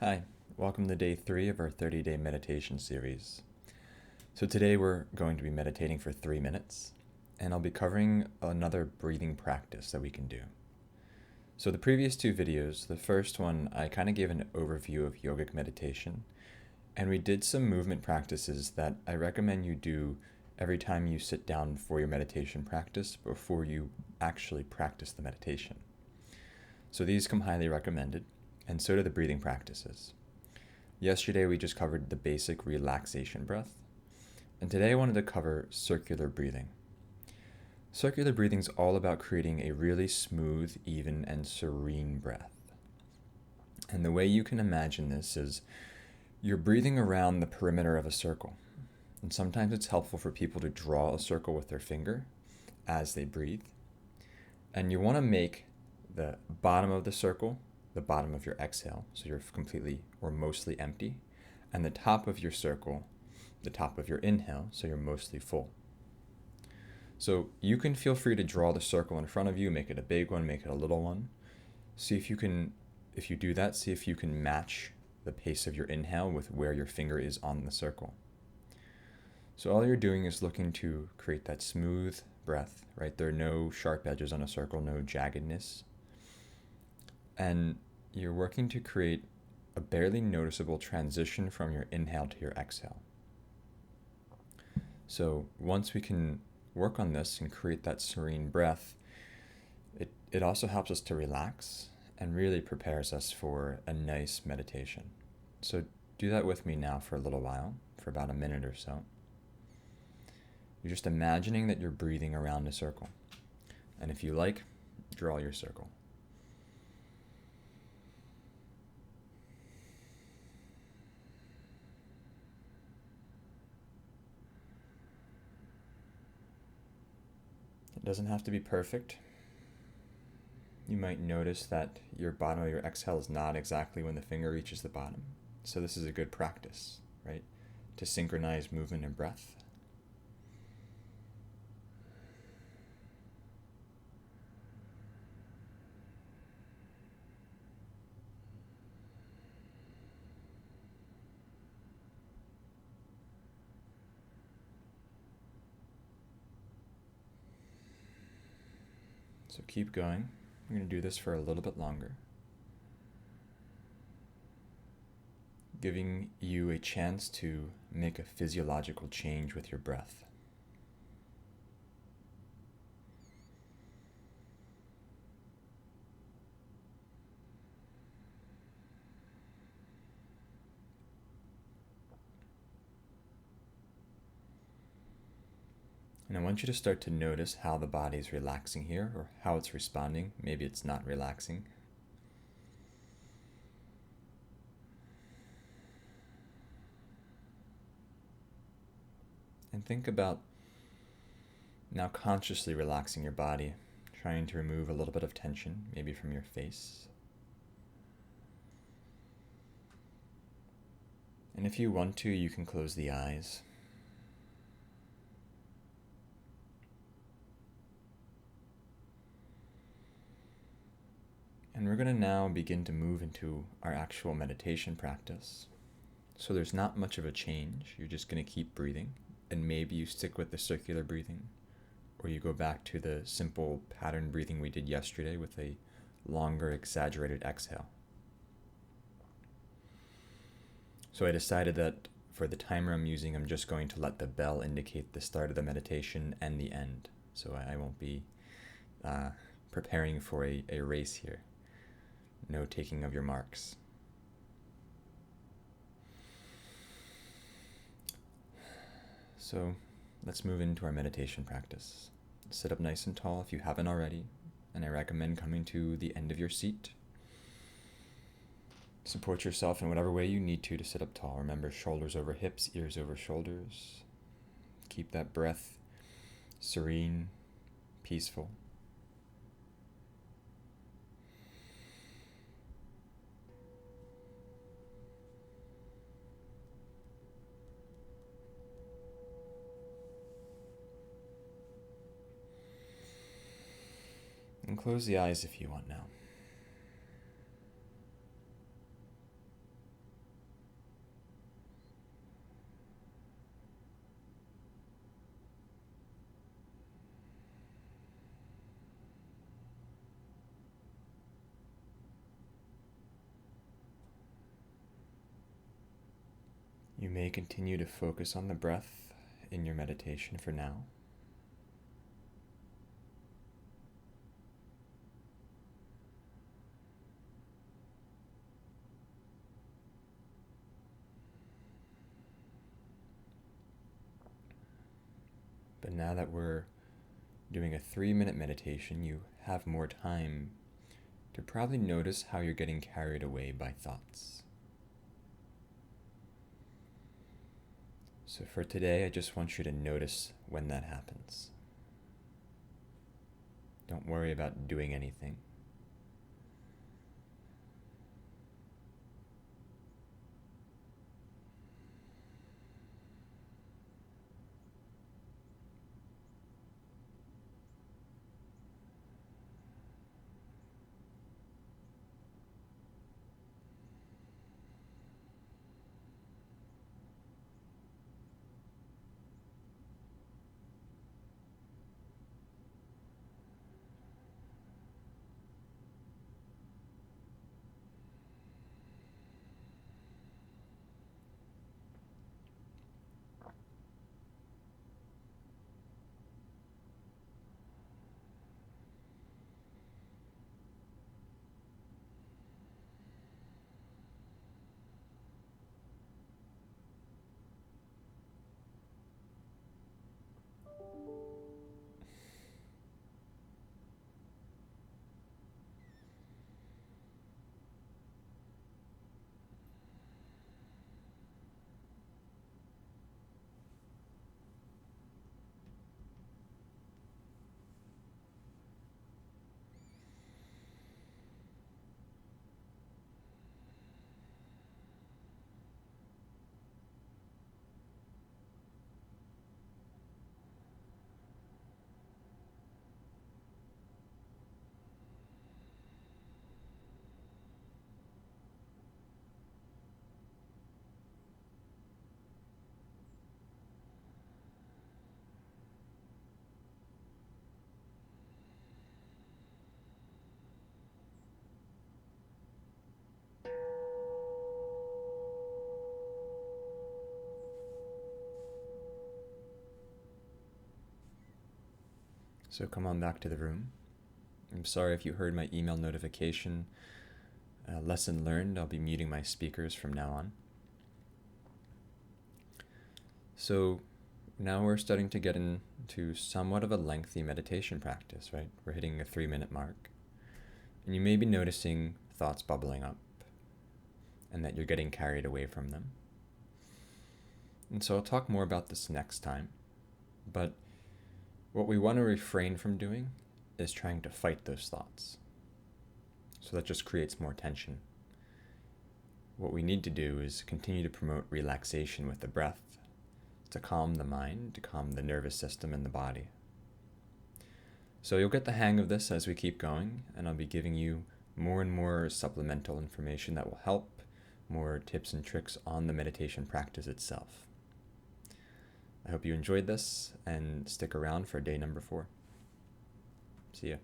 Hi, welcome to day 3 of our 30-day meditation series. So today we're going to be meditating for 3 minutes, and I'll be covering another breathing practice that we can do. So the previous 2 videos, the first one I kind of gave an overview of yogic meditation, and we did some movement practices that I recommend you do every time you sit down for your meditation practice before you actually practice the meditation. So these come highly recommended, and so do the breathing practices. Yesterday we just covered the basic relaxation breath, and today I wanted to cover circular breathing. Circular breathing is all about creating a really smooth, even, and serene breath. And the way you can imagine this is you're breathing around the perimeter of a circle. And sometimes it's helpful for people to draw a circle with their finger as they breathe. And you want to make the bottom of the circle the bottom of your exhale, so you're completely or mostly empty, and the top of your circle, the top of your inhale, so you're mostly full. So you can feel free to draw the circle in front of you, make it a big one, make it a little one. See if you can, if you do that, see if you can match the pace of your inhale with where your finger is on the circle. So all you're doing is looking to create that smooth breath, right? There are no sharp edges on a circle, no jaggedness. And you're working to create a barely noticeable transition from your inhale to your exhale. So once we can work on this and create that serene breath, it also helps us to relax and really prepares us for a nice meditation. So do that with me now for a little while, for about a minute or so. You're just imagining that you're breathing around a circle. And if you like, draw your circle. It doesn't have to be perfect. You might notice that your bottom of your exhale is not exactly when the finger reaches the bottom. So this is a good practice, right? To synchronize movement and breath. So keep going. I'm going to do this for a little bit longer, giving you a chance to make a physiological change with your breath. And I want you to start to notice how the body is relaxing here, or how it's responding. Maybe it's not relaxing. And think about now consciously relaxing your body, trying to remove a little bit of tension, maybe from your face. And if you want to, you can close the eyes. And we're going to now begin to move into our actual meditation practice. So there's not much of a change. You're just going to keep breathing. And maybe you stick with the circular breathing, or you go back to the simple pattern breathing we did yesterday with a longer, exaggerated exhale. So I decided that for the timer I'm using, I'm just going to let the bell indicate the start of the meditation and the end. So I won't be preparing for a race here. No taking of your marks. So let's move into our meditation practice. Sit up nice and tall if you haven't already, and I recommend coming to the end of your seat. Support yourself in whatever way you need to sit up tall. Remember, shoulders over hips, ears over shoulders. Keep that breath serene, peaceful. And close the eyes if you want now. You may continue to focus on the breath in your meditation for now. But now that we're doing a 3-minute meditation, you have more time to probably notice how you're getting carried away by thoughts. So for today, I just want you to notice when that happens. Don't worry about doing anything. So come on back to the room. I'm sorry if you heard my email notification. Lesson learned, I'll be muting my speakers from now on. So now we're starting to get into somewhat of a lengthy meditation practice, right? We're hitting a 3-minute mark. And you may be noticing thoughts bubbling up and that you're getting carried away from them. And so I'll talk more about this next time. But what we want to refrain from doing is trying to fight those thoughts. So that just creates more tension. What we need to do is continue to promote relaxation with the breath, to calm the mind, to calm the nervous system and the body. So you'll get the hang of this as we keep going, and I'll be giving you more and more supplemental information that will help, more tips and tricks on the meditation practice itself. I hope you enjoyed this, and stick around for day number 4. See ya.